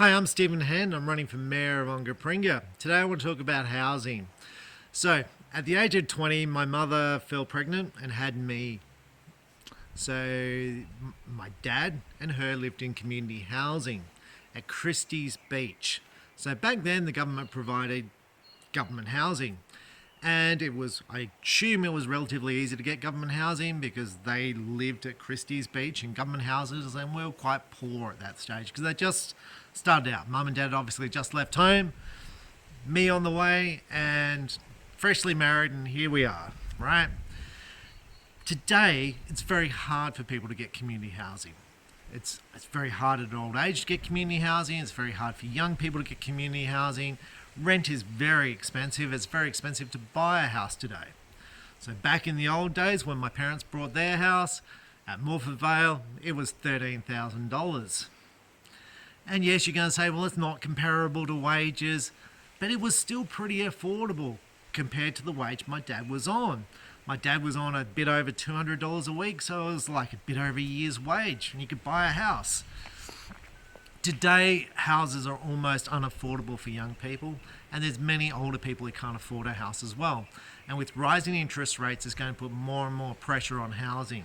Hi, I'm Stephen Hann. I'm running for Mayor of Onkaparinga. Today I want to talk about housing. So, at the age of 20, my mother fell pregnant and had me. So, my dad and her lived in community housing at Christie's Beach. So, back then, the government provided government housing. And I assume it was relatively easy to get government housing because they lived at Christie's Beach in government houses, and we were quite poor at that stage because they just started out. Mum and Dad obviously just left home, me on the way, and freshly married, and here we are, right? Today, it's very hard for people to get community housing. It's very hard at an old age to get community housing. It's very hard for young people to get community housing. Rent is very expensive. It's very expensive to buy a house today. So back in the old days when my parents bought their house at Morford Vale, it was $13,000. And yes, you're going to say, well, it's not comparable to wages, but it was still pretty affordable compared to the wage my dad was on. My dad was on a bit over $200 a week, so it was like a bit over a year's wage, and you could buy a house. Today, houses are almost unaffordable for young people, and there's many older people who can't afford a house as well. And with rising interest rates, it's going to put more and more pressure on housing.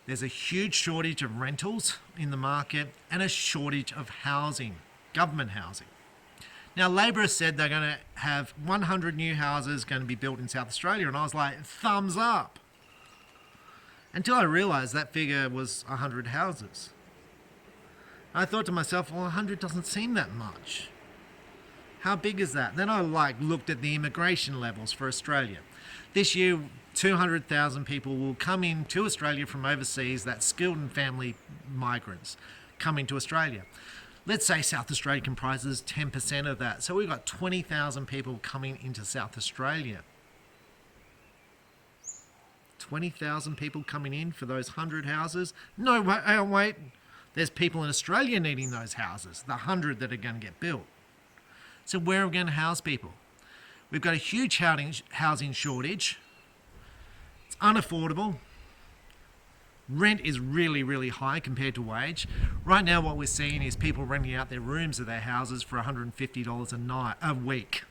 There's a huge shortage of rentals in the market and a shortage of housing, government housing. Now, Labor has said they're going to have 100 new houses going to be built in South Australia, and I was like, thumbs up. Until I realised that figure was 100 houses. I thought to myself, well, 100 doesn't seem that much. How big is that? Then I looked at the immigration levels for Australia. This year, 200,000 people will come into Australia from overseas, that's skilled and family migrants coming to Australia. Let's say South Australia comprises 10% of that. So we've got 20,000 people coming into South Australia. 20,000 people coming in for those 100 houses? No, wait. There's people in Australia needing those houses, the 100 that are going to get built. So where are we going to house people? We've got a huge housing shortage. It's unaffordable. Rent is really, really high compared to wage. Right now what we're seeing is people renting out their rooms of their houses for $150 a week.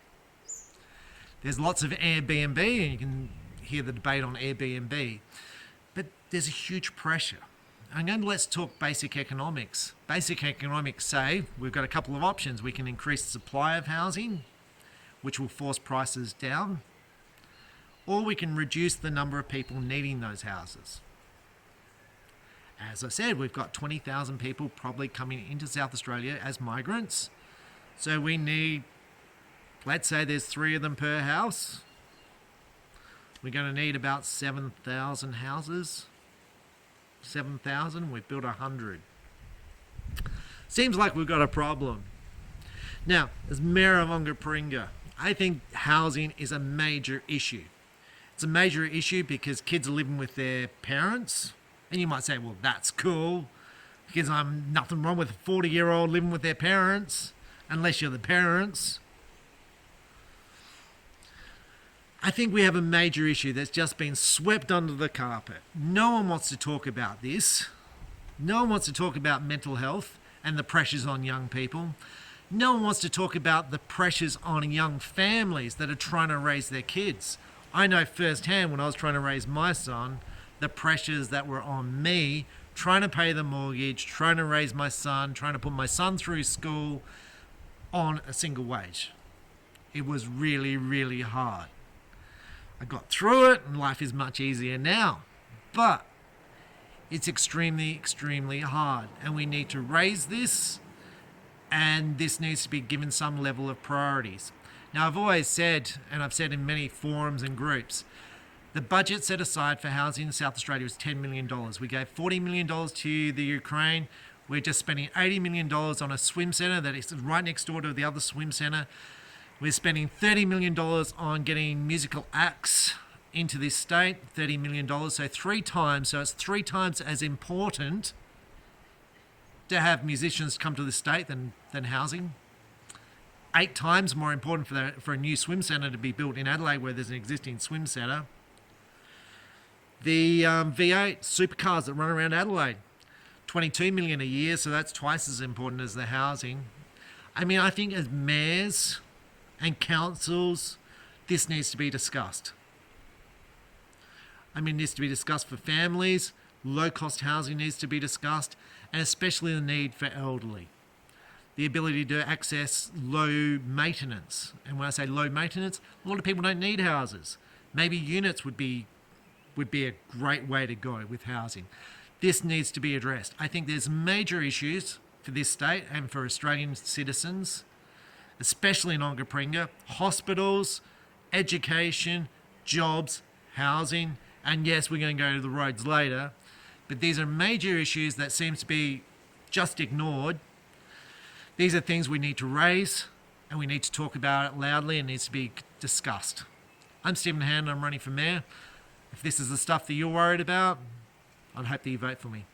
There's lots of Airbnb, and you can hear the debate on Airbnb. But there's a huge pressure. Let's talk basic economics. Basic economics say we've got a couple of options. We can increase the supply of housing, which will force prices down, or we can reduce the number of people needing those houses. As I said, we've got 20,000 people probably coming into South Australia as migrants. So we need, let's say there's 3 of them per house. We're going to need about 7,000 houses. 7,000, we've built 100. Seems like we've got a problem. Now, as Mayor of Onkaparinga, I think housing is a major issue. It's a major issue because kids are living with their parents. And you might say, well, that's cool, because I'm nothing wrong with a 40-year-old living with their parents, unless you're the parents. I think we have a major issue that's just been swept under the carpet. No one wants to talk about this. No one wants to talk about mental health and the pressures on young people. No one wants to talk about the pressures on young families that are trying to raise their kids. I know firsthand when I was trying to raise my son, the pressures that were on me, trying to pay the mortgage, trying to raise my son, trying to put my son through school on a single wage. It was really, really hard. I got through it and life is much easier now. But it's extremely, extremely hard. And we need to raise this, and this needs to be given some level of priorities. Now, I've always said, and I've said in many forums and groups, the budget set aside for housing in South Australia was $10 million. We gave $40 million to the Ukraine. We're just spending $80 million on a swim centre that is right next door to the other swim centre. We're spending $30 million on getting musical acts into this state, $30 million, so 3 times. So it's 3 times as important to have musicians come to the state than housing. 8 times more important for a new swim centre to be built in Adelaide where there's an existing swim centre. The V8 supercars that run around Adelaide, $22 million a year, so that's twice as important as the housing. I mean, I think as mayors and councils, this needs to be discussed. I mean, it needs to be discussed for families, low-cost housing needs to be discussed, and especially the need for elderly. The ability to access low maintenance. And when I say low maintenance, a lot of people don't need houses. Maybe units would be a great way to go with housing. This needs to be addressed. I think there's major issues for this state and for Australian citizens, especially in Onkaparinga: hospitals, education, jobs, housing, and yes, we're going to go to the roads later, but these are major issues that seems to be just ignored. These are things we need to raise and we need to talk about it loudly and needs to be discussed. I'm Stephen Hann, I'm running for mayor. If this is the stuff that you're worried about, I'd hope that you vote for me.